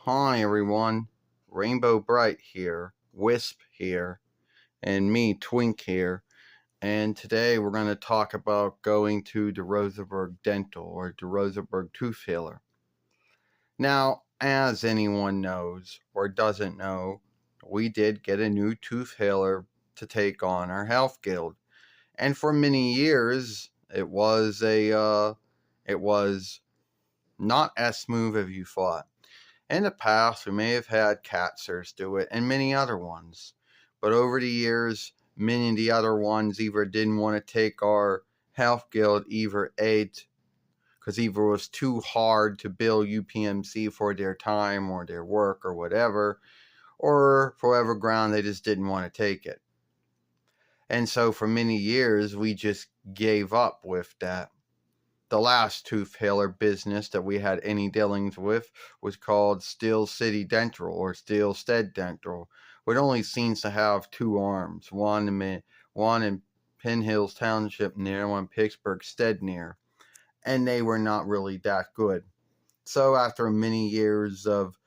Hi everyone, Rainbow Bright here, Wisp here, and me, Twink here. And today we're going to talk about going to Dravosburg Dental or Dravosburg Tooth Filler. Now, as anyone knows or doesn't know, we did get a new tooth filler to take on our health guild, and for many years it was not as smooth as you thought. In the past, we may have had cancers do it and many other ones. But over the years, many of the other ones either didn't want to take our health guild, either because either it was too hard to bill UPMC for their time or their work or whatever, or for whatever ground they just didn't want to take it. And so for many years, we just gave up with that. The last tooth filler business that we had any dealings with was called Steel City Dental or Steel Stead Dental, which only seems to have two arms, one in Penn Hills Township near, one in Pittsburgh Stead near, and they were not really that good. So after many years of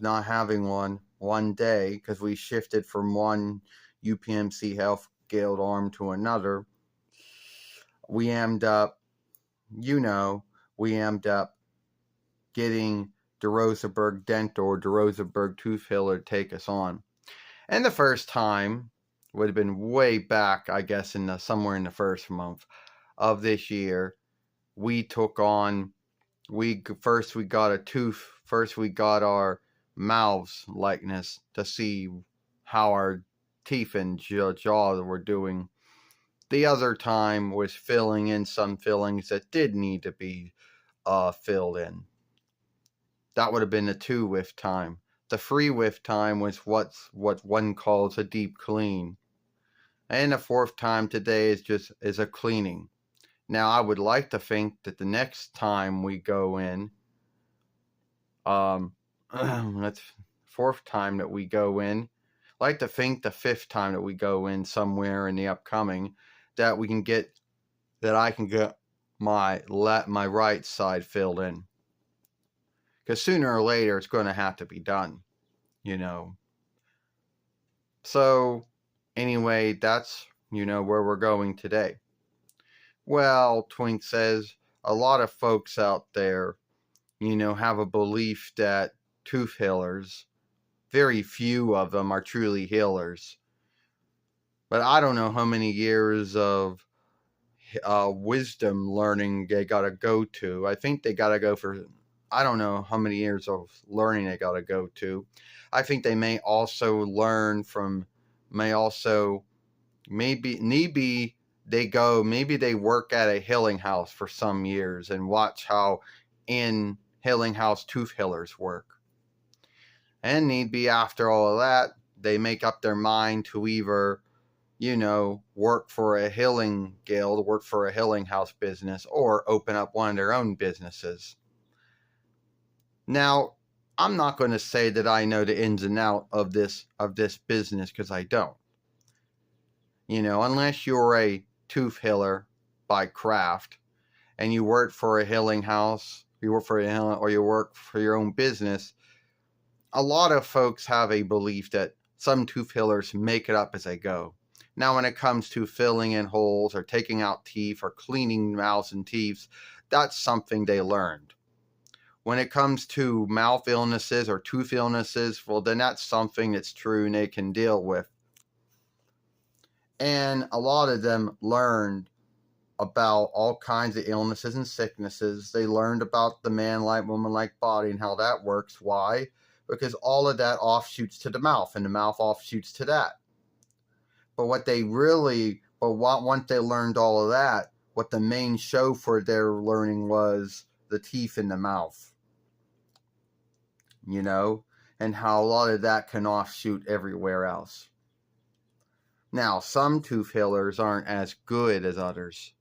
not having one day, because we shifted from one UPMC Health Guild arm to another, we ended up getting Dravosburg Dental or Dravosburg Tooth Filler to take us on. And the first time would have been way back, I guess, somewhere in the first month of this year. We got our mouths likeness to see how our teeth and jaws were doing. The other time was filling in some fillings that did need to be filled in. That would have been the 2 whiff time. The 3 whiff time was what one calls a deep clean. And the 4th time today is a cleaning. Now I would like to think that the next time we go in, that's 4th time that we go in. I'd like to think the 5th time that we go in somewhere in the upcoming, that I can get my right side filled in. Because sooner or later it's going to have to be done, So anyway, that's where we're going today. Well, Twink says a lot of folks out there, have a belief that tooth healers, very few of them are truly healers. But I don't know how many years of wisdom learning they got to go to. I think they got to go for, I don't know how many years of learning they got to go to. I think they may also learn from, maybe they work at a healing house for some years and watch how in healing house tooth healers work. And after all of that, they make up their mind to either work for a healing guild, work for a healing house business, or open up one of their own businesses. Now, I'm not going to say that I know the ins and outs of this business, because I don't. Unless you're a tooth healer by craft and you work for a healing house, or you work for your own business, a lot of folks have a belief that some tooth healers make it up as they go. Now, when it comes to filling in holes or taking out teeth or cleaning mouths and teeth, that's something they learned. When it comes to mouth illnesses or tooth illnesses, well, then that's something that's true and they can deal with. And a lot of them learned about all kinds of illnesses and sicknesses. They learned about the man-like, woman-like body and how that works. Why? Because all of that offshoots to the mouth, and the mouth offshoots to that. But once they learned all of that, what the main show for their learning was the teeth in the mouth. And how a lot of that can offshoot everywhere else. Now, some tooth healers aren't as good as others,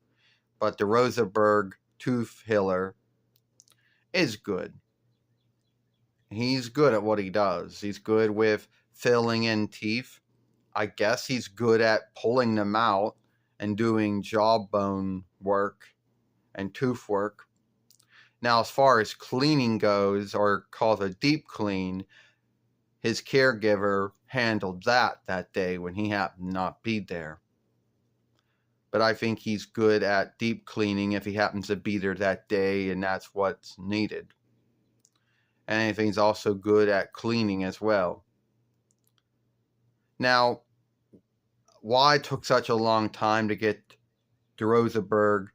but the Dravosburg tooth healer is good. He's good at what he does. He's good with filling in teeth. I guess he's good at pulling them out and doing jawbone work and tooth work. Now, as far as cleaning goes, or called a deep clean, his caregiver handled that day when he happened to not be there. But I think he's good at deep cleaning if he happens to be there that day and that's what's needed. And I think he's also good at cleaning as well. Now, why it took such a long time to get Dravosburg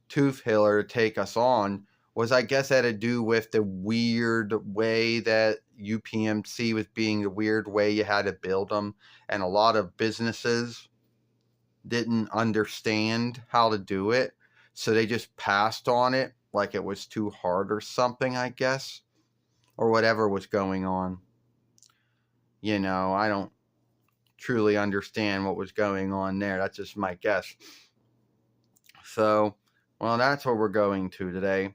Tooth Hiller to take us on was, I guess, had to do with the weird way that UPMC was being, the weird way you had to build them, and a lot of businesses didn't understand how to do it, so they just passed on it like it was too hard or something, I guess, or whatever was going on. You know, I don't truly understand what was going on there. That's just my guess. So, well, that's what we're going to today.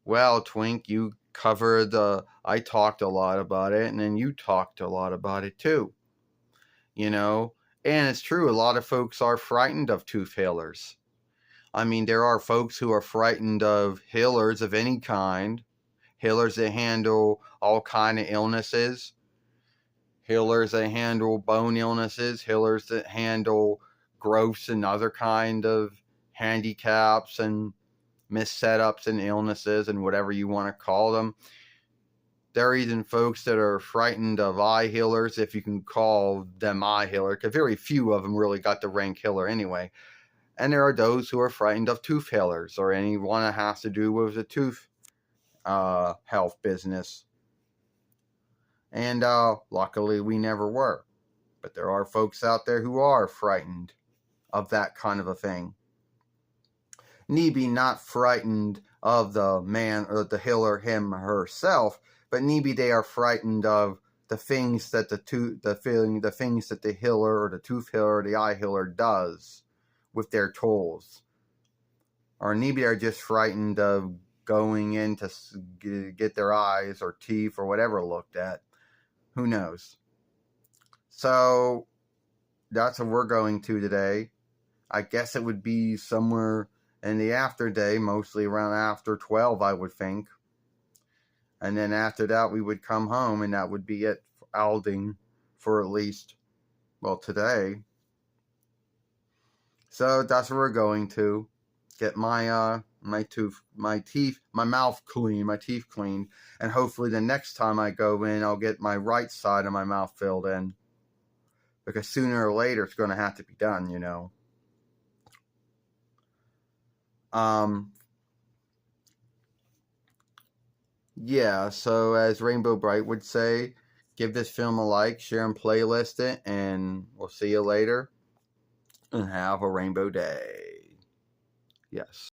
Well, Twink, you covered I talked a lot about it, and then you talked a lot about it too. You know, and it's true, a lot of folks are frightened of tooth healers. I mean, there are folks who are frightened of healers of any kind, healers that handle all kind of illnesses, healers that handle bone illnesses, healers that handle growths and other kind of handicaps and missetups and illnesses and whatever you want to call them. There are even folks that are frightened of eye healers, if you can call them eye healer, because very few of them really got the rank healer anyway. And there are those who are frightened of tooth healers or anyone that has to do with the tooth health business. And luckily we never were. But there are folks out there who are frightened of that kind of a thing. Need be not frightened of the man or the healer him herself, but maybe they are frightened of the things that the things that the healer or the tooth healer or the eye healer does with their tools. Or maybe they're just frightened of going in to get their eyes or teeth or whatever looked at. Who knows? So that's what we're going to today. I guess it would be somewhere in the after day, mostly around after 12, I would think. And then after that, we would come home, and that would be it for Alding for at least, well, today. So that's where we're going to get my my mouth clean, my teeth cleaned, and hopefully the next time I go in, I'll get my right side of my mouth filled in, because sooner or later it's going to have to be done, you know. Yeah, so as Rainbow Bright would say, give this film a like, share and playlist it, and we'll see you later. And have a rainbow day. Yes.